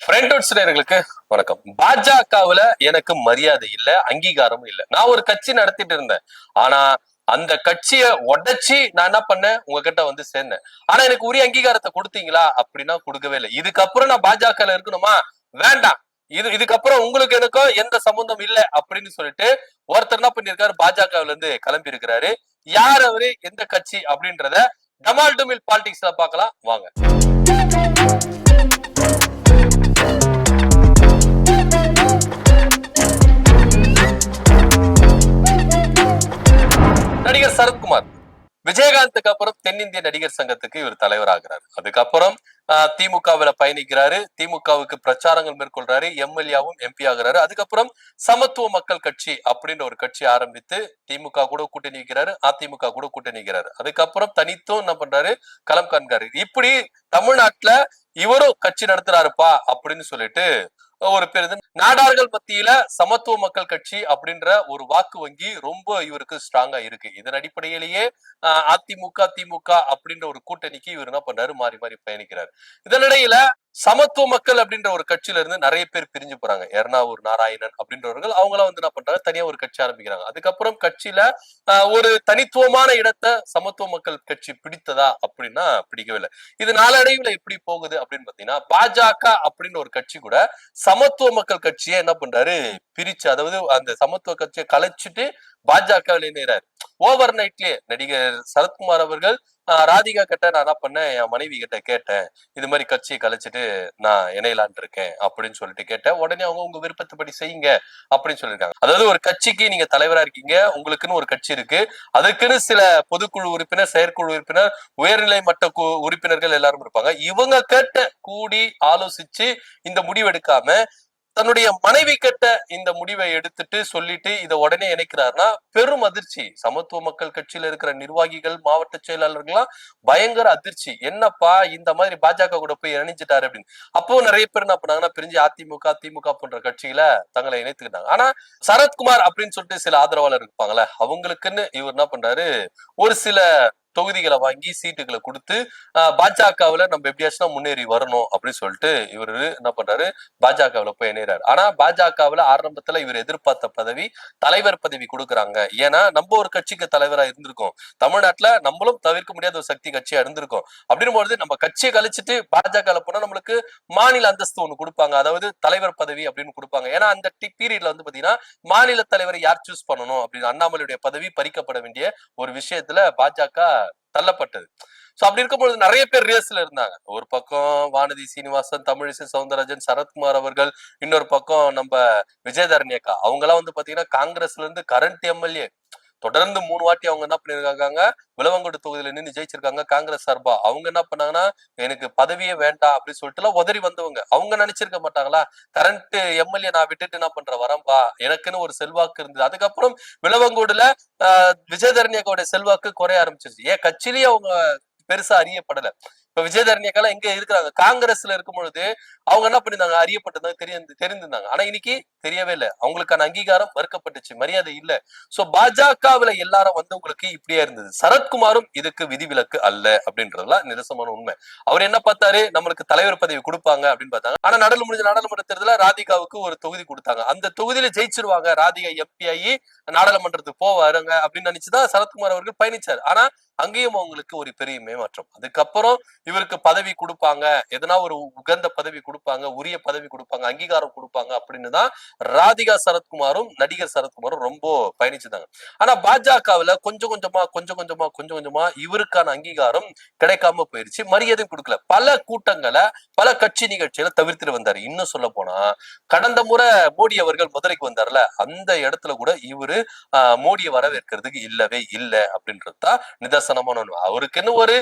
நேயர்களுக்கு வணக்கம். பாஜகவுல எனக்கு மரியாதை இல்ல, அங்கீகாரமும் இல்ல. நான் ஒரு கட்சி நடத்திட்டு இருந்தேன். ஆனா அந்த கட்சிய உடைச்சி நான் என்ன பண்ணேன், உங்ககிட்ட வந்து சேர்ந்தேன். ஆனா எனக்கு உரிய அங்கீகாரத்தை கொடுத்தீங்களா அப்படின்னா கொடுக்கவே இல்லை. இதுக்கப்புறம் நான் பாஜக இருக்கணுமா? வேண்டாம். இதுக்கப்புறம் உங்களுக்கு எனக்கும் எந்த சம்பந்தம் இல்ல அப்படின்னு சொல்லிட்டு ஒருத்தர் என்ன பண்ணிருக்காரு, பாஜகவுல இருந்து கிளம்பி இருக்கிறாரு. யார் அவரு, எந்த கட்சி அப்படின்றத டமால் டுமில் பாலிடிக்ஸ்ல பார்க்கலாம் வாங்க. நடிகர் சரத்குமார் விஜயகாந்துக்கு அப்புறம் தென்னிந்திய நடிகர் சங்கத்துக்கு இவர் தலைவராகிறார். அதுக்கப்புறம் திமுகவுல பயணிக்கிறாரு, திமுகவுக்கு பிரச்சாரங்கள் மேற்கொள்றாரு, எம்எல்ஏவும் எம்பி ஆகிறாரு. அதுக்கப்புறம் சமத்துவ மக்கள் கட்சி அப்படின்ற ஒரு கட்சி ஆரம்பித்து திமுக கூட கூட்டணி வைக்கிறாரு, அதிமுக கூட கூட்டணி வைக்கிறாரு. அதுக்கப்புறம் தனித்தும் என்ன பண்றாரு, களம் காண்கிறாரு. இப்படி தமிழ்நாட்டுல இவரும் கட்சி நடத்துறாருப்பா அப்படின்னு சொல்லிட்டு ஒரு பேர் நாடார்கள் மத்தியில சமத்துவ மக்கள் கட்சி அப்படின்ற ஒரு வாக்கு வங்கி ரொம்ப இவருக்கு ஸ்ட்ராங்கா இருக்கு. இதன் அடிப்படையிலேயே அதிமுக திமுக அப்படின்ற ஒரு கூட்டணிக்கு இவர் என்ன பண்றாரு, மாறி மாறி பயணிக்கிறார். இதனிடையில சமத்துவ மக்கள் அப்படின்ற ஒரு கட்சியில இருந்து நிறைய பேர் பிரிஞ்சு போறாங்க. எர்ணாவூர் நாராயணன் அப்படின்றவர்கள் அவங்களாம் வந்து என்ன பண்றாங்க, தனியா ஒரு கட்சி ஆரம்பிக்கிறாங்க. அதுக்கப்புறம் கட்சியில ஒரு தனித்துவமான இடத்தை சமத்துவ மக்கள் கட்சி பிடித்ததா அப்படின்னா பிடிக்கவே இல்லை. இது நாளடைவுல எப்படி போகுது அப்படின்னு பாத்தீங்கன்னா, பாஜக அப்படின்னு ஒரு கட்சி கூட சமத்துவ மக்கள் கட்சியை என்ன பண்றாரு, பிரிச்சு, அதாவது அந்த சமத்துவ கட்சியை கலைச்சிட்டு பாஜக இணைறாரு. ஓவர் நைட்லயே நடிகர் சரத்குமார் அவர்கள் ராதிகா கிட்ட நான் என்ன பண்ணேன், என் மனைவி கிட்ட கேட்டேன், இது மாதிரி கட்சியை கலைச்சிட்டு நான் இணையலான் இருக்கேன் அப்படின்னு சொல்லிட்டு கேட்டேன். உடனே அவங்க உங்க விருப்பத்தைப்படி செய்யுங்க அப்படின்னு சொல்லியிருக்காங்க. அதாவது ஒரு கட்சிக்கு நீங்க தலைவரா இருக்கீங்க, உங்களுக்குன்னு ஒரு கட்சி இருக்கு, அதுக்குன்னு சில பொதுக்குழு உறுப்பினர், செயற்குழு உறுப்பினர், உயர்நிலை மட்ட உறுப்பினர்கள் எல்லாரும் இருப்பாங்க. இவங்க கேட்ட கூடி ஆலோசிச்சு இந்த முடிவு எடுக்காம தன்னுடைய மனைவி கிட்ட இந்த முடிவை எடுத்துட்டு சொல்லிட்டு இதை உடனே இணைக்கிறாருன்னா பெரும் அதிர்ச்சி. சமத்துவ மக்கள் கட்சியில இருக்கிற நிர்வாகிகள், மாவட்ட செயலாளர்கள்லாம் பயங்கர அதிர்ச்சி. என்னப்பா இந்த மாதிரி பாஜக கூட போய் இணைஞ்சிட்டாரு அப்படின்னு. அப்போ நிறைய பேர் என்ன பண்ணாங்கன்னா, பிரிஞ்சு அதிமுக திமுக போன்ற கட்சியில தங்களை இணைத்துக்கிட்டாங்க. ஆனா சரத்குமார் அப்படின்னு சொல்லிட்டு சில ஆதரவாளர் இருப்பாங்கல்ல, அவங்களுக்குன்னு இவர் என்ன பண்றாரு, ஒரு சில தொகுதிகளை வாங்கி சீட்டுகளை கொடுத்து பாஜகவுல நம்ம எப்படியாச்சும் முன்னேறி வரணும் அப்படின்னு சொல்லிட்டு இவரு என்ன பண்றாரு, பாஜகவுல போய் இணைறாரு. ஆனா பாஜகவுல ஆரம்பத்துல இவர் எதிர்பார்த்த பதவி தலைவர் பதவி கொடுக்குறாங்க. ஏன்னா நம்ம ஒரு கட்சிக்கு தலைவரா இருந்திருக்கோம், தமிழ்நாட்டுல நம்மளும் தவிர்க்க முடியாத ஒரு சக்தி கட்சியா இருந்திருக்கோம். அப்படின்னும் பொழுது நம்ம கட்சியை கழிச்சிட்டு பாஜக போனா நம்மளுக்கு மாநில அந்தஸ்து ஒண்ணு கொடுப்பாங்க, அதாவது தலைவர் பதவி அப்படின்னு கொடுப்பாங்க. ஏன்னா அந்த பீரியட்ல வந்து பாத்தீங்கன்னா மாநில தலைவரை யார் சூஸ் பண்ணணும் அப்படின்னு அண்ணாமலையுடைய பதவி பறிக்கப்பட வேண்டிய ஒரு விஷயத்துல பாஜக தள்ளப்பட்டது. சோ அப்படி இருக்கும்போது நிறைய பேர் ரேஸ்ல இருந்தாங்க. ஒரு பக்கம் வானதி சீனிவாசன், தமிழிசை சவுந்தரராஜன், சரத்குமார் அவர்கள், இன்னொரு பக்கம் நம்ம விஜயதரணி அக்கா, அவங்க எல்லாம் வந்து பாத்தீங்கன்னா காங்கிரஸ்ல இருந்து கரண்ட் எம்எல்ஏ, தொடர்ந்து 3 வாட்டி அவங்க என்ன பண்ணிருக்காங்க, விளவங்கோடு தொகுதியில நின்று ஜெயிச்சிருக்காங்க காங்கிரஸ் சார்பா. அவங்க என்ன பண்ணாங்கன்னா, எனக்கு பதவியே வேண்டாம் அப்படின்னு சொல்லிட்டு எல்லாம் உதறி வந்தவங்க. அவங்க நினைச்சிருக்க மாட்டாங்களா, கரண்ட் எம்எல்ஏ நான் விட்டுட்டு என்ன பண்ற வரம்பா, எனக்குன்னு ஒரு செல்வாக்கு இருந்தது. அதுக்கப்புறம் விளவங்கோடுல விஜயதரணி அக்காவுடைய செல்வாக்கு குறைய ஆரம்பிச்சிருச்சு. ஏன் கட்சியிலேயே அவங்க பெருசா அறியப்படல. இப்ப விஜயதரணி அக்காலாம் எங்க இருக்கிறாங்க, காங்கிரஸ்ல இருக்கும் பொழுது அவங்க என்ன பண்ணிருந்தாங்க, அறியப்பட்டதாக தெரிந்திருந்தாங்க. ஆனா இன்னைக்கு தெரியவே இல்லை, அவங்களுக்கான அங்கீகாரம் மறுக்கப்பட்டுச்சு, மரியாதை இல்ல. சோ பாஜகவுல எல்லாரும் வந்தவங்களுக்கு இப்படியே இருந்தது. சரத்குமாரும் இதுக்கு விதிவிலக்கு அல்ல அப்படின்றதுலாம் நிதர்சனமான உண்மை. அவர் என்ன பார்த்தாரு, நம்மளுக்கு தலைவர் பதவி கொடுப்பாங்க அப்படின்னு பார்த்தாங்க. ஆனா நாடாளுமன்ற தேர்தல ராதிகாவுக்கு ஒரு தொகுதி கொடுத்தாங்க. அந்த தொகுதியில ஜெயிச்சிருவாங்க, ராதிகா எம்பி ஆகி நாடாளுமன்றத்துக்கு போவாருங்க அப்படின்னு நினைச்சுதான் சரத்குமார் அவர்கள் பயணிச்சார். ஆனா அங்கேயும் அவங்களுக்கு ஒரு பெரிய மேமாற்றம். அதுக்கப்புறம் இவருக்கு பதவி கொடுப்பாங்க, எதனா ஒரு உகந்த பதவி கொடுப்பாங்க, உரிய பதவி கொடுப்பாங்க, அங்கீகாரம் கொடுப்பாங்க அப்படின்னு தான் ராதிகா சரத்குமாரும் நடிகர் சரத்குமாரும் ரொம்ப பயணிச்சுதாங்க. ஆனா பாஜகவுல கொஞ்சம் கொஞ்சமா இவருக்கான அங்கீகாரம் கிடைக்காம போயிருச்சு, மரியாதை கொடுக்கல. பல கூட்டங்களை, பல கட்சி நிகழ்ச்சிகளை தவிர்த்துட்டு வந்தாரு. இன்னும் சொல்ல போனா கடந்த முறை மோடி அவர்கள் மதுரைக்கு வந்தார்ல, அந்த இடத்துல கூட இவரு மோடியை வரவேற்கிறதுக்கு இல்லவே இல்லை அப்படின்றதுதான் நிதர்சனமான ஒண்ணு. அவருக்குன்னு ஒரு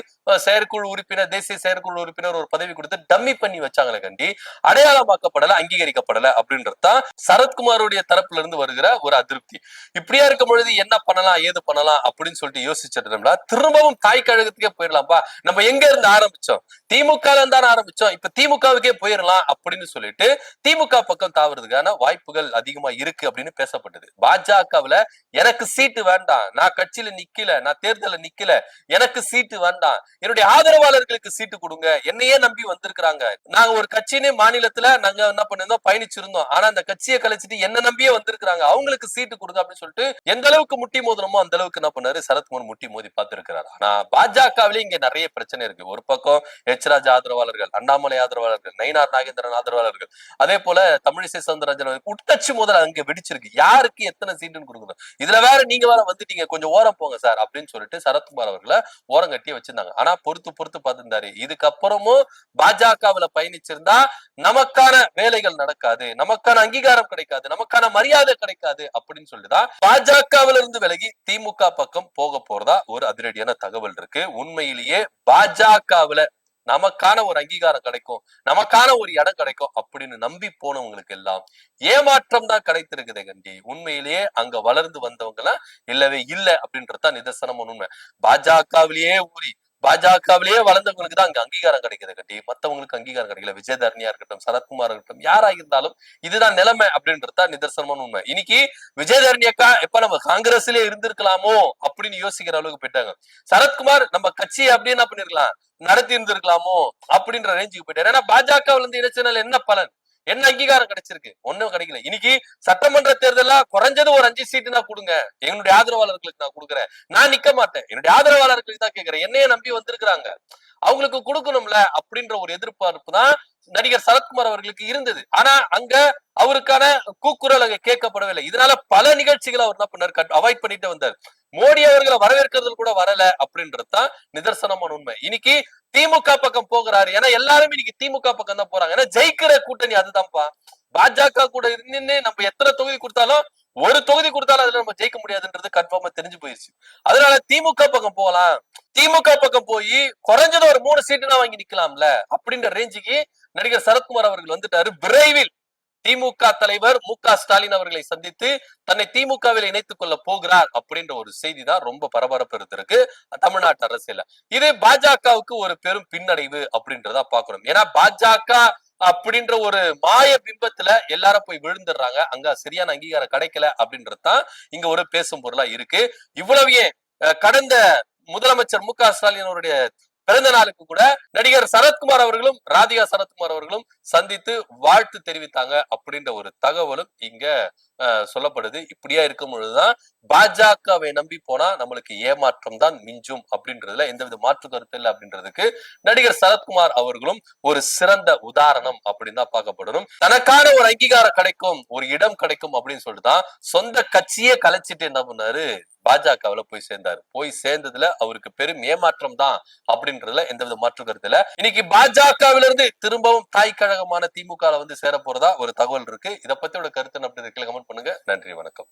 செயற்குழு உறுப்பினர், தேசிய செயற்குழு உறுப்பினர் ஒரு பதவி கொடுத்து டம்மி பண்ணி வச்சாங்களே கண்டி, அடையாளமாக்கப்படல, அங்கீகரிக்கப்படல அப்படின்றதுதான் சரத்குமாருடைய தரப்புல இருந்து வருகிற ஒரு அதிருப்தி. இப்படியா இருக்கும் பொழுது என்ன பண்ணலாம் ஏது பண்ணலாம் அப்படின்னு சொல்லிட்டு யோசிச்சிட்டோம்னா திரும்பவும் தாய் கழகத்துக்கே போயிடலாம்பா. நம்ம எங்க இருந்து ஆரம்பிச்சோம், திமுக இருந்தாலும் ஆரம்பிச்சோம், இப்ப திமுகவுக்கே போயிடலாம் அப்படின்னு சொல்லிட்டு திமுக பக்கம் தாவறதுக்கான வாய்ப்புகள் அதிகமா இருக்கு அப்படின்னு பேசப்பட்டது. பாஜகவுல எனக்கு சீட்டு வேண்டாம், நான் கட்சியில நிக்கல, நான் தேர்தல நிக்கல, எனக்கு சீட்டு வேண்டாம், என்னுடைய ஆதரவாளர்களுக்கு சீட்டு கொடுங்க, என்னையே நம்பி வந்திருக்கிறாங்க, நாங்க ஒரு கட்சியினே மாநிலத்துல நாங்க என்ன பண்ணிருந்தோம் பயணிச்சிருந்தோம், ஆனா அந்த கட்சியை கழிச்சிட்டு என்ன நம்பியே வந்திருக்கிறாங்க, அவங்களுக்கு சீட்டு கொடுங்க அப்படின்னு சொல்லிட்டு எந்த அளவுக்கு முட்டி மோதணுமோ அந்த அளவுக்கு என்ன பண்ணாரு சரத்குமார் முட்டி மோதி பார்த்திருக்கிறார். ஆனா பாஜகவிலே இங்க நிறைய பிரச்சனை இருக்கு. ஒரு பக்கம் எச் ராஜா ஆதரவாளர்கள், அண்ணாமலை ஆதரவாளர்கள், நயினார் நாகேந்திரன் ஆதரவாளர்கள், அதே போல தமிழிசை சவுந்தரராஜன் உட்கட்சி முதல் அங்க வெடிச்சிருக்கு. யாருக்கு எத்தனை சீட்டுன்னு கொடுக்கணும், இதுல வேற நீங்க வேற வந்துட்டீங்க, கொஞ்சம் ஓரம் போங்க சார் அப்படின்னு சொல்லிட்டு சரத்குமார் அவர்களை ஓரம் கட்டி வச்சிருந்தாங்க. ஆனா பொறுத்து பொறுத்து பார்த்திருந்தாரு. இதுக்கப்புறமும் பாஜகவுல பயணிச்சிருந்தா நமக்கான வேலைகள் நடக்காது, நமக்கான அங்கீகாரம் கிடைக்காது, நமக்கான மரியாதை கிடைக்காது அப்படின்னு சொல்லிதான் பாஜகவில இருந்து விலகி திமுக பக்கம் போக போறதா ஒரு அதிரடியான தகவல் இருக்கு. உண்மையிலேயே பாஜகவுல நமக்கான ஒரு அங்கீகாரம் கிடைக்கும், நமக்கான ஒரு இடம் கிடைக்கும் அப்படின்னு நம்பி போனவங்களுக்கு எல்லாம் ஏமாற்றம் தான் கிடைத்திருக்குது கண்டி. உண்மையிலேயே அங்க வளர்ந்து வந்தவங்க எல்லாம் இல்லவே இல்லை அப்படின்றதுதான் நிதர்சனமான உண்மை. பாஜகவிலேயே ஊறி பாஜகவிலேயே வளர்ந்தவங்களுக்கு தான் அங்க அங்கீகாரம் கிடைக்குது கண்டி, மத்தவங்களுக்கு அங்கீகாரம் கிடைக்கல. விஜயதரணியா இருக்கட்டும், சரத்குமார் இருக்கட்டும், யாரா இருந்தாலும் இதுதான் நிலைமை அப்படின்றதுதான் நிதர்சனமான உண்மை. இன்னைக்கு விஜயதரணி அக்கா எப்ப நம்ம காங்கிரஸ்லயே இருந்திருக்கலாமோ அப்படின்னு யோசிக்கிற அளவுக்கு போயிட்டாங்க. சரத்குமார் நம்ம கட்சியை அப்படியே என்ன பண்ணிருக்கலாம், நடத்தி இருந்திருக்கலாமோ அப்படின்ற ரேஞ்சுக்கு போயிட்டாரு. ஏன்னா பாஜகவுல இருந்து இணைச்சனால என்ன பலன், என்ன அங்கீகாரம் கிடைச்சிருக்கு, ஒண்ணும் கிடைக்கல. இன்னைக்கு சட்டமன்ற தேர்தலா குறைஞ்சது ஒரு 5 சீட்டு நான் கொடுங்க, என்னுடைய ஆதரவாளர்களுக்கு நான் கொடுக்குறேன், நான் நிக்க மாட்டேன், என்னுடைய ஆதரவாளர்களுக்கு தான் கேட்கிறேன், என்னையே நம்பி வந்திருக்கிறாங்க, அவங்களுக்கு கொடுக்கணும்ல அப்படின்ற ஒரு எதிர்பார்ப்பு தான் நடிகர் சரத்குமார் அவர்களுக்கு இருந்தது. ஆனா அங்க அவருக்கான கூக்குரல் அங்க கேட்கப்படவில்லை. இதனால பல நிகழ்ச்சிகளை அவர் என்ன பண்ணார், அவாய்ட் பண்ணிட்டு வந்தார். மோடி அவர்களை வரவேற்கிறது கூட வரல அப்படின்றதுதான் நிதர்சனமான உண்மை. இன்னைக்கு திமுக பக்கம் போகிறாரு, ஏன்னா எல்லாருமே இன்னைக்கு திமுக பக்கம் தான் போறாங்க. ஏன்னா ஜெயிக்கிற கூட்டணி அதுதான்ப்பா. பாஜக கூட இருந்து நம்ம எத்தனை தொகுதி கொடுத்தாலும், ஒரு தொகுதி கொடுத்தாலும் அதுல நம்ம ஜெயிக்க முடியாதுன்றது கன்ஃபார்மா தெரிஞ்சு போயிடுச்சு. அதனால திமுக பக்கம் போகலாம், திமுக பக்கம் போய் குறைஞ்சது ஒரு 3 சீட்டு வாங்கி நிக்கலாம்ல அப்படின்ற ரேஞ்சுக்கு நடிகர் சரத்குமார் அவர்கள் வந்துட்டாரு. விரைவில் திமுக தலைவர் மு.க. ஸ்டாலின் அவர்களை சந்தித்து தன்னை திமுகவில் இணைத்துக் கொள்ள போகிறார் அப்படின்ற ஒரு செய்தி தான் ரொம்ப பரபரப்பு இருக்கு தமிழ்நாட்டு அரசியல. இது பாஜகவுக்கு ஒரு பெரும் பின்னடைவு அப்படின்றதா பாக்கணும். ஏன்னா பாஜக அப்படின்ற ஒரு மாய பிம்பத்துல எல்லாரும் போய் விழுந்துடுறாங்க, அங்க சரியான அங்கீகாரம் கிடைக்கல அப்படின்றதுதான் இங்க ஒரு பேசும் பொருளா இருக்கு. இவ்வளவு ஏன் கடந்த முதலமைச்சர் மு.க. ஸ்டாலின் அவருடைய பிறந்த நாளுக்கு கூட நடிகர் சரத்குமார் அவர்களும் ராதிகா சரத்குமார் அவர்களும் சந்தித்து வாழ்த்து தெரிவித்தாங்க அப்படின்ற ஒரு தகவலும் இங்க சொல்லப்படுது. இப்படியா இருக்கும் பொழுதுதான் பாஜகவை நம்பி போனா நம்மளுக்கு ஏமாற்றம் தான் மிஞ்சும் அப்படின்றதுல எந்தவித மாற்று கருத்து இல்லை அப்படின்றதுக்கு நடிகர் சரத்குமார் அவர்களும் ஒரு சிறந்த உதாரணம் அப்படின்னு தான் பார்க்கப்படணும். தனக்கான ஒரு அங்கீகாரம் கிடைக்கும், ஒரு இடம் கிடைக்கும் அப்படின்னு சொல்லிட்டுதான் சொந்த கட்சியே கலைச்சிட்டு என்ன பண்ணாரு, பாஜகவுல போய் சேர்ந்தாரு. போய் சேர்ந்ததுல அவருக்கு பெரும் ஏமாற்றம் தான் அப்படின்றதுல எந்தவித மாற்று கருத்து இல்ல. இன்னைக்கு பாஜகவில இருந்து திரும்பவும் தாய் கழகமான திமுக வந்து சேர போறதா ஒரு தகவல் இருக்கு. இதை பத்தியோட கருத்து அப்படி கமெண்ட் பண்ணுங்க. நன்றி, வணக்கம்.